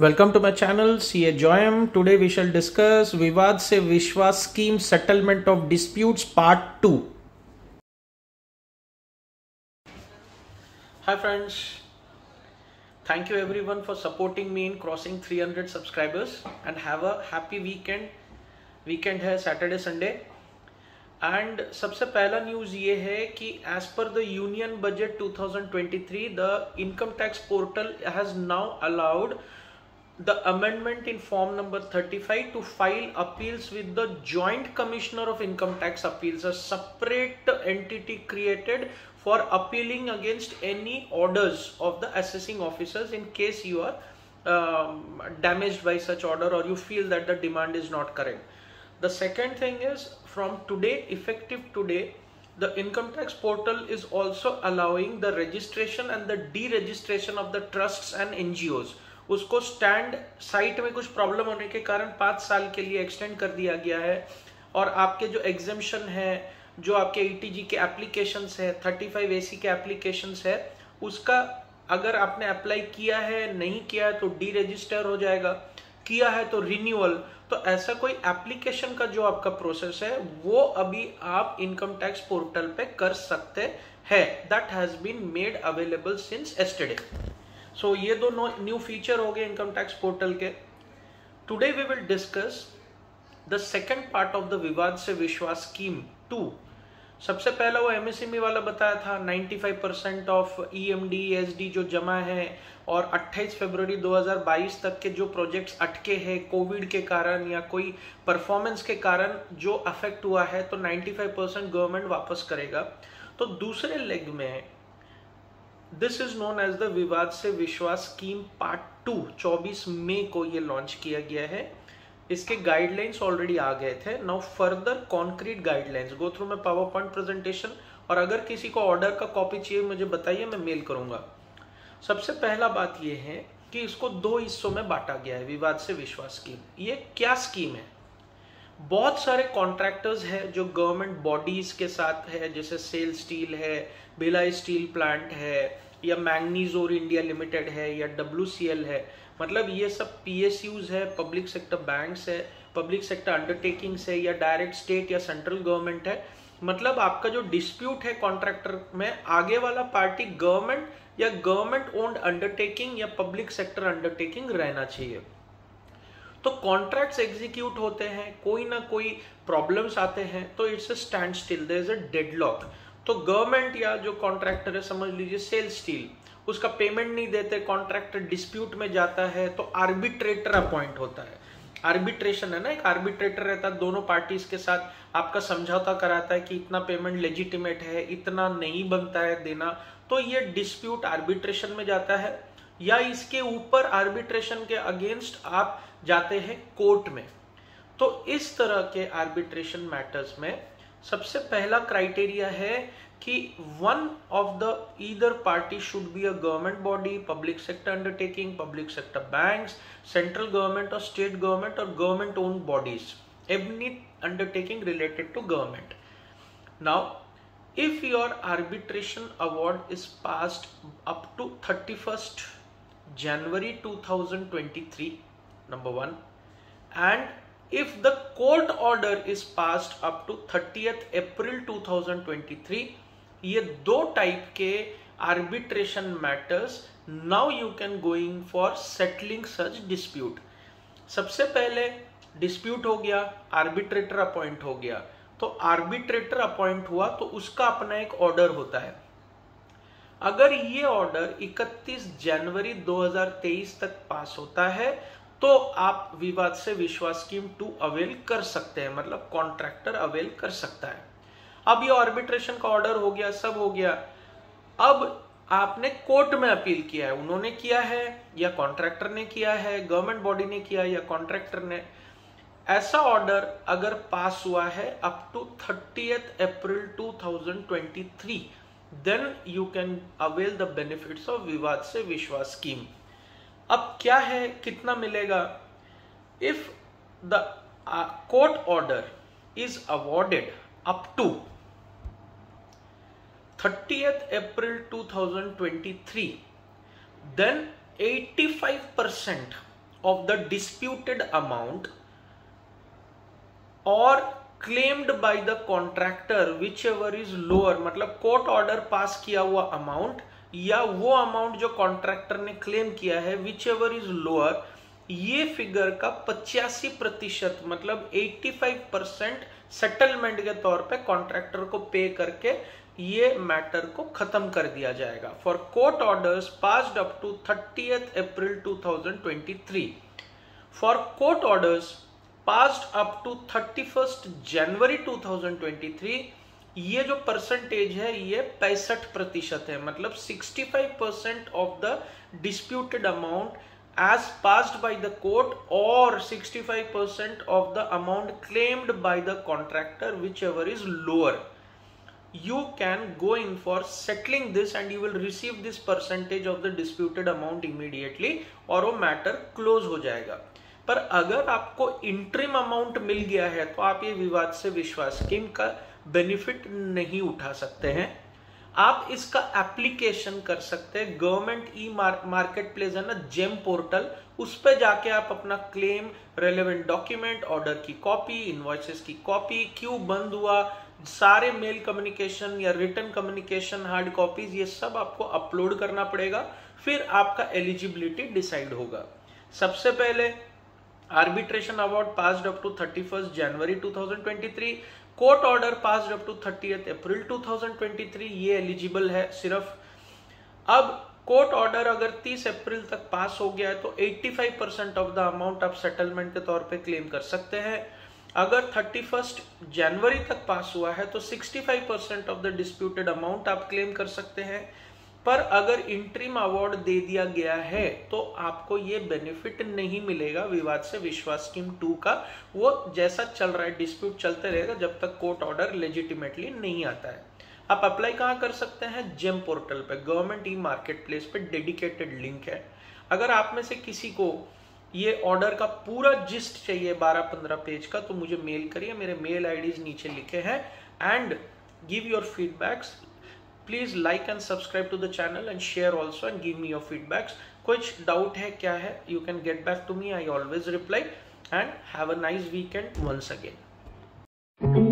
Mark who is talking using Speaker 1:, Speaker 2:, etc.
Speaker 1: Welcome to my channel CA Joyam. Today we shall discuss Vivad se Vishwas scheme settlement of disputes part 2. Hi friends, thank you everyone for supporting me in crossing 300 subscribers and have a happy weekend. Weekend है Saturday Sunday. And सबसे पहला news ये है कि as per the union budget 2023 the income tax portal has now allowed the amendment in form number 35 to file appeals with the Joint Commissioner of Income Tax Appeals, a separate entity created for appealing against any orders of the assessing officers in case you are damaged by such order or you feel that the demand is not correct. The second thing is, from today, effective today, the income tax portal is also allowing the registration and the deregistration of the trusts and NGOs. उसको stand site में कुछ problem होने के कारण 5 साल के लिए extend कर दिया गया है और आपके जो एग्जेम्पशन है, जो आपके ETG के एप्लीकेशंस है, 35 AC के एप्लीकेशंस है, उसका अगर आपने अप्लाई किया है, नहीं किया है तो डी रजिस्टर हो जाएगा, किया है तो रिन्यूअल। तो ऐसा कोई एप्लीकेशन का जो आपका प्रोसेस है वो अभी आप इनकम टैक्स पोर्टल पे कर सकते हैं। That has been made available since yesterday. So ये दो न्यू फीचर हो गए इनकम टैक्स पोर्टल के। Today we will discuss the second part of the Vivad se Vishwas scheme 2। सबसे पहला वो MSME वाला बताया था, 95% ऑफ EMD ESD जो जमा है और 28 फरवरी 2022 तक के जो प्रोजेक्ट्स अटके हैं कोविड के कारण या कोई परफॉर्मेंस के कारण जो अफेक्ट हुआ है, तो 95% गवर्नमेंट वापस करेगा। तो दूसरे लेग में this is known as the Vivad se Vishwas scheme part 2 24 मई को ये लॉन्च किया गया है। इसके गाइडलाइंस ऑलरेडी आ गए थे। Now further concrete guidelines go through में पावर पॉइंट प्रेजेंटेशन, और अगर किसी को ऑर्डर का कॉपी चाहिए मुझे बताइए, मैं मेल करूंगा। सबसे पहला बात यह है कि इसको 2 हिस्सों में बांटा गया है विवाद से विश्वास स्कीम। ये क्या स्कीम है? बहुत सारे कॉन्ट्रैक्टर्स हैं जो गवर्नमेंट बॉडीज के साथ है, जैसे सेल स्टील है, भिलाई स्टील प्लांट है, या मैग्नीज और इंडिया लिमिटेड है, या WCL है। मतलब ये सब PSUs है, पब्लिक सेक्टर बैंक्स है, पब्लिक सेक्टर अंडरटेकिंग्स है, या डायरेक्ट स्टेट या सेंट्रल गवर्नमेंट है। मतलब आपका जो डिस्प्यूट है कॉन्ट्रैक्टर में, आगे वाला पार्टी गवर्नमेंट या गवर्नमेंट ओन्ड अंडरटेकिंग या पब्लिक सेक्टर अंडरटेकिंग रहना चाहिए। तो कॉन्ट्रैक्ट्स एग्जीक्यूट होते हैं, कोई ना कोई प्रॉब्लम्स आते हैं, तो it's a standstill, there is a deadlock. तो गवर्नमेंट या जो कॉन्ट्रैक्टर है, समझ लीजिए सेल स्टील, उसका पेमेंट नहीं देते, कॉन्ट्रैक्टर डिस्प्यूट में जाता है, तो आर्बिट्रेटर अपॉइंट होता है। आर्बिट्रेशन है ना, एक आर्बिट्रेटर रहता है, दोनों पार्टीज के साथ आपका समझौता कराता है कि इतना पेमेंट लेजिटिमेट है, इतना नहीं बनता है देना, तो ये डिस्प्यूट आर्बिट्रेशन में जाता है, या इसके ऊपर आर्बिट्रेशन के अगेंस्ट आप जाते हैं कोर्ट में। तो इस तरह के आर्बिट्रेशन मैटर्स में सबसे पहला क्राइटेरिया है कि one of the either party should be a government body, public sector undertaking, public sector banks, central government और स्टेट गवर्नमेंट और government owned bodies, any undertaking related to government. Now if your arbitration award is passed up to 31st January 2023, number 1, and if the court order is passed up to 30th April 2023, ये 2 type के arbitration matters now you can going for settling such dispute। सबसे पहले dispute हो गया, arbitrator appoint हो गया, तो arbitrator appoint हुआ तो उसका अपना एक ऑर्डर होता है। अगर ये ऑर्डर 31 जनवरी 2023 तक पास होता है तो आप विवाद से विश्वास स्कीम 2 अवेल कर सकते हैं, मतलब कॉन्ट्रैक्टर अवेल कर सकता है। अब ये आर्बिट्रेशन का ऑर्डर हो गया, सब हो गया, अब आपने कोर्ट में अपील किया है, उन्होंने किया है या कॉन्ट्रैक्टर ने किया है, गवर्नमेंट बॉडी ने किया या कॉन्ट्रैक्टर ने। ऐसा ऑर्डर अगर पास हुआ है up to 30th April 2023, then you can avail the benefits of Vivad se Vishwas scheme. अब क्या है, कितना मिलेगा? If the court order is awarded up to 30th April 2023, then 85% of the disputed amount or claimed by the contractor whichever is lower, मतलब court order pass किया हुआ amount या वो अमाउंट जो कॉन्ट्रैक्टर ने क्लेम किया है whichever is lower, ये फिगर का 85% मतलब 85% सेटलमेंट के तौर पे कॉन्ट्रैक्टर को पे करके ये मैटर को खत्म कर दिया जाएगा। For court orders passed up to 30th April 2023, for court orders passed up to 31st January 2023, ये जो परसेंटेज है ये 65% है, मतलब 65% of the disputed amount as passed by the court or 65% of the amount claimed by the contractor whichever is lower. You can go in for settling this and you will receive this percentage of the disputed amount immediately और वो matter close हो जाएगा। पर अगर आपको interim amount मिल गया है तो आप ये विवाद से विश्वास स्कीम का बेनिफिट नहीं उठा सकते हैं। आप इसका एप्लीकेशन कर सकते हैं, गवर्नमेंट ई मार्केट प्लेस है ना जेम पोर्टल, उस पर जाके आप अपना क्लेम, रेलेवेंट डॉक्यूमेंट, ऑर्डर की कॉपी, इनवॉइसेस की कॉपी, क्यों बंद हुआ, सारे मेल कम्युनिकेशन या रिटर्न कम्युनिकेशन हार्ड कॉपीज, ये सब आपको अपलोड करना पड़ेगा, फिर आपका एलिजिबिलिटी डिसाइड होगा। सबसे पहले arbitration award passed up to 31st January 2023, court order passed up to 30th April 2023, ये एलिजिबल है सिर्फ। अब कोर्ट ऑर्डर अगर 30 अप्रैल तक पास हो गया है तो 85% ऑफ द अमाउंट आप सेटलमेंट के तौर पे क्लेम कर सकते हैं। अगर 31st January तक पास हुआ है तो 65% ऑफ द डिस्प्यूटेड अमाउंट आप क्लेम कर सकते हैं। पर अगर इंट्रीम अवार्ड दे दिया गया है तो आपको ये बेनिफिट नहीं मिलेगा विवाद से विश्वास स्कीम 2 का, वो जैसा चल रहा है डिस्प्यूट चलते रहेगा जब तक कोर्ट ऑर्डर लेजिटिमेटली नहीं आता है। आप अप्लाई कहाँ कर सकते हैं? जेम पोर्टल पे, गवर्नमेंट ई मार्केट प्लेस पे डेडिकेटेड लिंक है। अगर आप में से किसी को ये ऑर्डर का पूरा जिस्ट चाहिए 12-15 पेज का तो मुझे मेल करिए, मेरे मेल आईडीज नीचे लिखे हैं। And give your feedbacks, please like and subscribe to the channel and share also and give me your feedbacks. कुछ डाउट है क्या है, you can get back to me, I always reply. And have a nice weekend once again.